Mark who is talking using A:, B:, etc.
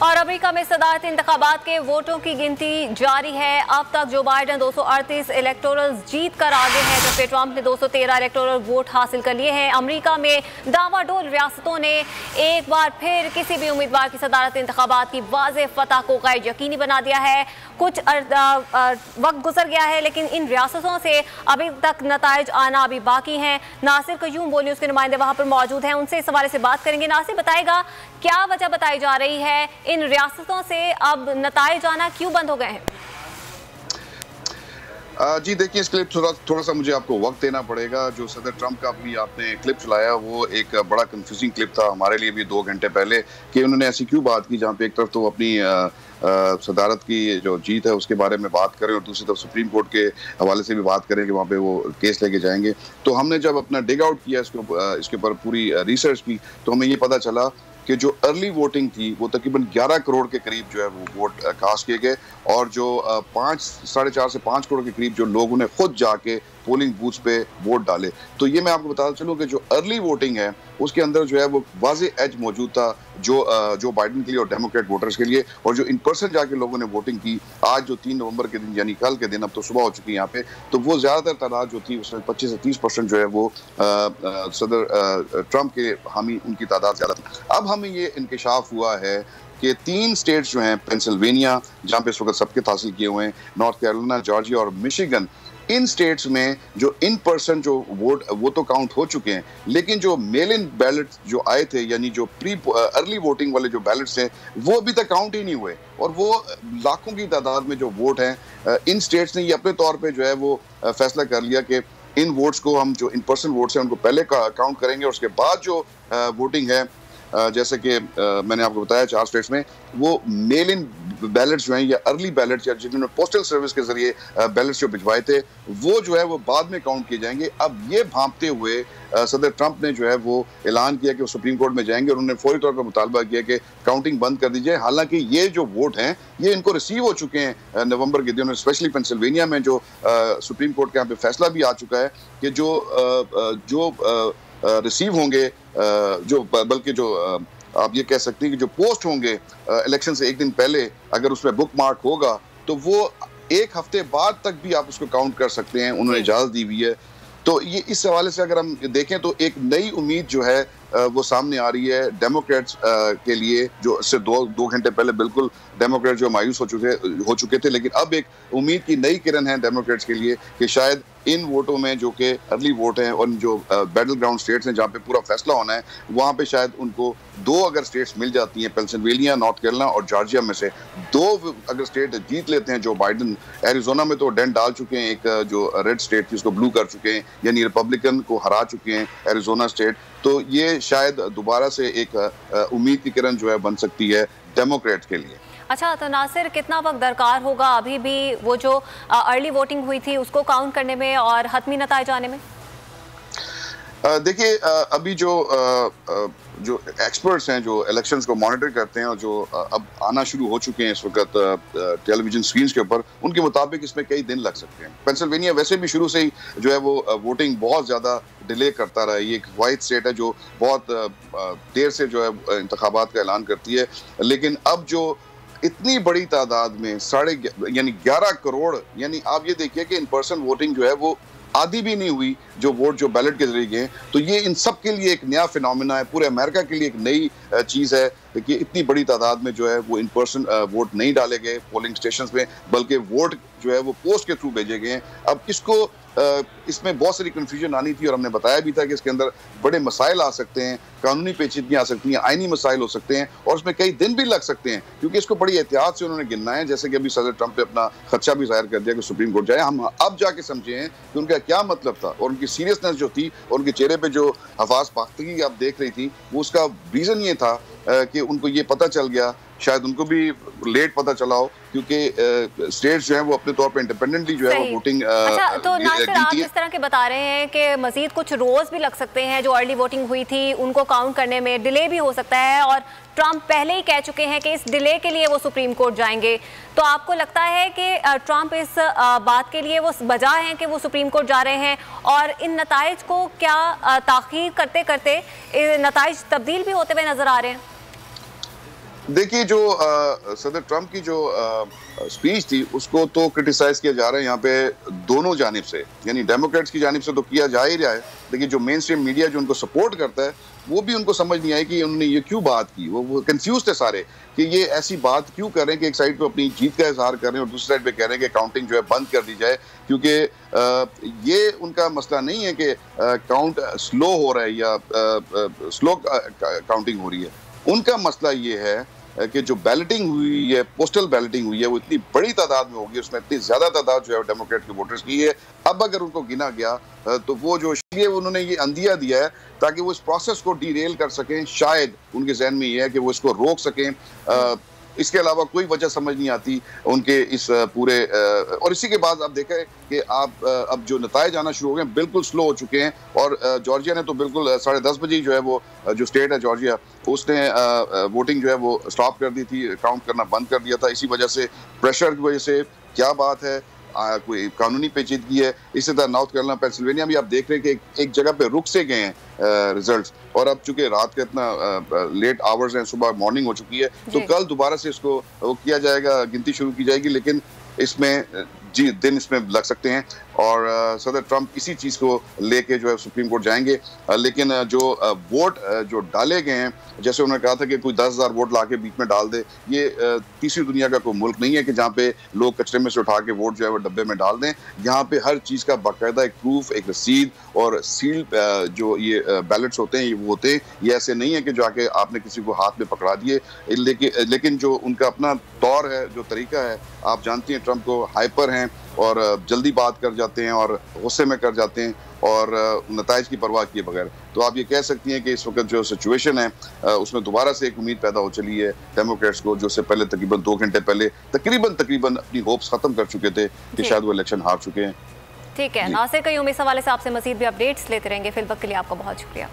A: और अमेरिका में सदारती इंतखाबात के वोटों की गिनती जारी है। अब तक जो बाइडन 238 इलेक्टोरल जीत कर आगे हैं, जबकि ट्रंप ने 213 इलेक्टोरल वोट हासिल कर लिए हैं। अमेरिका में दावाडोल रियासतों ने एक बार फिर किसी भी उम्मीदवार की सदारती इंतखाबात की वाज़ेह फतह को गैर यकीनी बना दिया है। कुछ वक्त गुजर गया है, लेकिन इन रियासतों से अभी तक नताइज आना अभी बाकी हैं। नासिर कयूम बोल न्यूज़ के नुमाइंदे वहाँ पर मौजूद हैं, उनसे इस हवाले से बात करेंगे। नासिर बताएगा क्या वजह बताई जा रही है, इन रियासतों से अब नताइज आना क्यों बंद हो गए हैं?
B: जी देखिए, इस क्लिप थोड़ा सा मुझे आपको वक्त देना पड़ेगा। जो सदर ट्रंप का भी आपने क्लिप चलाया वो एक बड़ा कंफ्यूजिंग क्लिप था हमारे लिए भी 2 घंटे पहले, कि उन्होंने ऐसी क्यों बात की जहाँ पे एक तरफ तो अपनी सदारत की जो जीत है उसके बारे में बात करें और दूसरी तरफ सुप्रीम कोर्ट के हवाले से भी बात करें कि वहाँ पे वो केस लेके जाएंगे। तो हमने जब अपना डिग आउट किया इसके ऊपर पूरी रिसर्च की, तो हमें ये पता चला कि जो अर्ली वोटिंग थी वो तकरीबन 11 करोड़ के करीब जो है वो वोट कास्ट किए गए, और जो 4.5 से 5 करोड़ के करीब जो लोगों ने खुद जाके पोलिंग बूथ पे वोट डाले। तो ये मैं आपको बताता चलूँ कि जो अर्ली वोटिंग है उसके अंदर जो है वो वाज़ेह एज मौजूद था जो बाइडन के लिए और डेमोक्रेट वोटर्स के लिए। और जो इन पर्सन जाके लोगों ने वोटिंग की आज जो 3 नवंबर के दिन यानी कल के दिन, अब तो सुबह हो चुकी है यहाँ पे, तो वो ज़्यादातर तादाद जो थी उसमें 25 से 30% जो है वो सदर ट्रंप के हामी उनकी तादाद ज़्यादा थी। अब हमें ये इंकशाफ हुआ है कि 3 स्टेट्स जो हैं, पेंसिल्वेनिया जहाँ पे इस वक्त सबके हासिल किए हुए हैं, नॉर्थ कैरोलिना, जॉर्जिया और मिशिगन, इन स्टेट्स में जो इन पर्सन जो वोट वो तो काउंट हो चुके हैं, लेकिन जो मेल इन बैलेट जो आए थे यानी जो अर्ली वोटिंग वाले जो बैलेट्स हैं वो अभी तक काउंट ही नहीं हुए, और वो लाखों की तादाद में जो वोट हैं, इन स्टेट्स ने ये अपने तौर पे जो है वो फैसला कर लिया कि इन वोट्स को हम जो इन पर्सन वोट्स हैं उनको पहले काउंट करेंगे और उसके बाद जो वोटिंग है, जैसे कि मैंने आपको बताया 4 स्टेट्स में वो मेल इन बैलेट्स जो हैं या अर्ली बैलेट्स या जिन्होंने पोस्टल सर्विस के जरिए बैलेट्स जो भिजवाए थे वो जो है वो बाद में काउंट किए जाएंगे। अब ये भांपते हुए सदर ट्रंप ने जो है वो ऐलान किया कि वो सुप्रीम कोर्ट में जाएंगे और उन्होंने फौरी तौर पर मुतालबा किया कि काउंटिंग बंद कर दी जाए। हालांकि ये जो वोट हैं ये इनको रिसीव हो चुके हैं नवंबर के दिन, स्पेशली पेंसिल्वेनिया में जो सुप्रीम कोर्ट के यहाँ पे फैसला भी आ चुका है कि जो रिसीव होंगे, जो बल्कि जो आप ये कह सकते हैं कि जो पोस्ट होंगे इलेक्शन से एक दिन पहले, अगर उसमें बुक मार्क होगा तो वो 1 हफ्ते बाद तक भी आप उसको काउंट कर सकते हैं, उन्होंने इजाज़त दी हुई है। तो ये इस हवाले से अगर हम देखें तो एक नई उम्मीद जो है वो सामने आ रही है डेमोक्रेट्स के लिए, जो इससे 2 घंटे पहले बिल्कुल डेमोक्रेट जो मायूस हो चुके थे, लेकिन अब एक उम्मीद की नई किरण है डेमोक्रेट्स के लिए कि शायद इन वोटों में जो कि अर्ली वोट हैं और जो बैटल ग्राउंड स्टेट्स हैं जहाँ पे पूरा फैसला होना है, वहाँ पे शायद उनको 2 अगर स्टेट्स मिल जाती हैं, पेंसिल्वेनिया, नॉर्थ कैरोलिना और जॉर्जिया में से 2 अगर स्टेट जीत लेते हैं जो बाइडन, एरिजोना में तो डेंट डाल चुके हैं, एक जो रेड स्टेट थी उसको ब्लू कर चुके हैं, यानी रिपब्लिकन को हरा चुके हैं एरिजोना स्टेट, तो ये शायद दोबारा से एक उम्मीद की किरण जो है बन सकती है डेमोक्रेट के लिए।
A: अच्छा, तो नासिर कितना वक्त दरकार होगा अभी भी वो जो अर्ली वोटिंग हुई थी उसको काउंट करने में और हतमी नताइज आने में?
B: देखिए, अभी जो एक्सपर्ट्स हैं जो इलेक्शंस को मॉनिटर करते हैं और जो अब आना शुरू हो चुके हैं इस वक्त टेलीविजन स्क्रीन्स के ऊपर, उनके मुताबिक इसमें कई दिन लग सकते हैं। पेंसिल्वेनिया वैसे भी शुरू से ही जो है वो वोटिंग बहुत ज़्यादा डिले करता रहा है। ये एक वाइट स्टेट है जो बहुत देर से जो है इंतखाबात का ऐलान करती है, लेकिन अब जो इतनी बड़ी तादाद में 11 करोड़, यानी आप ये देखिए कि इन पर्सन वोटिंग जो है वो आधी भी नहीं हुई जो वोट जो बैलेट के जरिए गए, तो ये इन सब के लिए एक नया फिनोमेना है, पूरे अमेरिका के लिए एक नई चीज़ है कि इतनी बड़ी तादाद में जो है वो इन पर्सन वोट नहीं डाले गए पोलिंग स्टेशंस में, बल्कि वोट जो है वो पोस्ट के थ्रू भेजे गए हैं। अब इसमें बहुत सारी कन्फ्यूजन आनी थी और हमने बताया भी था कि इसके अंदर बड़े मसाइल आ सकते हैं, कानूनी पेचीदगियाँ आ सकती हैं, आइनी मसाइल हो सकते हैं और उसमें कई दिन भी लग सकते हैं, क्योंकि इसको बड़ी एहतियात से उन्होंने गिनना है। जैसे कि अभी सदर ट्रंप ने अपना खदशा भी जाहिर कर दिया कि सुप्रीम कोर्ट जाए। हम अब जाके समझे हैं कि उनका क्या मतलब था और उनकी सीरियसनेस जो थी और उनके चेहरे पे जो हफाज पाख्तगी आप देख रही थी, वो उसका रीज़न ये था कि उनको ये पता चल गया, शायद उनको भी लेट पता चला हो, क्योंकि स्टेट्स जो हैं वो अपने तौर पे इंडिपेंडेंटली जो है वो वोटिंग।
A: अच्छा, तो नासिर आप जिस तरह के बता रहे हैं कि मजीद कुछ रोज भी लग सकते हैं, जो अर्ली वोटिंग हुई थी उनको काउंट करने में डिले भी हो सकता है, और ट्रंप पहले ही कह चुके हैं कि इस डिले के लिए वो सुप्रीम कोर्ट जाएंगे, तो आपको लगता है कि ट्रंप इस बात के लिए वो वजह हैं कि वो सुप्रीम कोर्ट जा रहे हैं, और इन नताइज को क्या ताख़ीर करते करते नताइज तब्दील भी होते हुए नजर आ रहे हैं?
B: देखिए, जो सदर ट्रंप की जो स्पीच थी उसको तो क्रिटिसाइज किया जा रहा है यहाँ पे दोनों जानिब से, यानी डेमोक्रेट्स की जानिब से तो किया जा ही रहा है, लेकिन जो मेन स्ट्रीम मीडिया जो उनको सपोर्ट करता है वो भी उनको समझ नहीं आई कि उन्होंने ये क्यों बात की। वो कंफ्यूज थे सारे कि ये ऐसी बात क्यों कर रहे हैं कि एक साइड पे अपनी जीत का इजहार कर रहे हैं और दूसरी साइड पे कह रहे हैं कि काउंटिंग जो है बंद कर दी जाए, क्योंकि ये उनका मसला नहीं है कि काउंट स्लो हो रहा है या स्लो काउंटिंग हो रही है। उनका मसला ये है कि जो बैलेटिंग हुई है, पोस्टल बैलेटिंग हुई है, वो इतनी बड़ी तादाद में होगी, उसमें इतनी ज्यादा तादाद जो है डेमोक्रेट के वोटर्स की है। अब अगर उनको गिना गया तो वो जो उन्होंने ये अंदिया दिया है ताकि वो इस प्रोसेस को डीरेल कर सकें, शायद उनके जहन में ये है कि वो इसको रोक सकें। इसके अलावा कोई वजह समझ नहीं आती उनके इस पूरे और इसी के बाद आप देखें कि आप अब जो नताइज आना शुरू हो गए बिल्कुल स्लो हो चुके हैं और जॉर्जिया ने तो बिल्कुल 10:30 बजे जो है वो जो स्टेट है जॉर्जिया उसने वोटिंग जो है वो स्टॉप कर दी थी, काउंट करना बंद कर दिया था। इसी वजह से प्रेशर की वजह से क्या बात है, कोई कानूनी पेचीदगी है। इसी तरह नॉर्थ कैरोलिना, पेंसिल्वेनिया भी आप देख रहे हैं कि एक जगह पे रुक से गए हैं रिजल्ट्स, और अब चूंकि रात का इतना लेट आवर्स हैं, सुबह मॉर्निंग हो चुकी है, तो कल दोबारा से इसको वो किया जाएगा, गिनती शुरू की जाएगी, लेकिन इसमें दिन इसमें लग सकते हैं और सदर ट्रंप इसी चीज को लेके जो है सुप्रीम कोर्ट जाएंगे। लेकिन जो वोट जो डाले गए हैं, जैसे उन्होंने कहा था कि कोई 10,000 वोट लाके बीच में डाल दे, ये तीसरी दुनिया का कोई मुल्क नहीं है कि जहाँ पे लोग कचरे में से उठा के वोट जो है वो डब्बे में डाल दें। यहाँ पे हर चीज का बाकायदा एक प्रूफ, एक रसीद और सील्ड जो ये बैलेट्स होते हैं ये वो होते हैं। ये ऐसे नहीं है कि जाके आपने किसी को हाथ में पकड़ा दिए, लेकिन जो उनका अपना तौर है, जो तरीका है, आप जानती हैं ट्रंप को हाइपर हैं और जल्दी बात कर जाते हैं और गुस्से में कर जाते हैं और नताइज की परवाह किए बगैर। तो आप ये कह सकती हैं कि इस वक्त जो सिचुएशन है उसमें दोबारा से एक उम्मीद पैदा हो चली है डेमोक्रेट्स को, जो से पहले तकरीबन 2 घंटे पहले तकरीबन अपनी होप्स खत्म कर चुके थे कि शायद वो इलेक्शन हार चुके हैं।
A: ठीक है नासिर, कई उम्मीद सवाल से आपसे मजीद भी अपडेट्स लेते रहेंगे। फिल वक्त के लिए आपका बहुत शुक्रिया।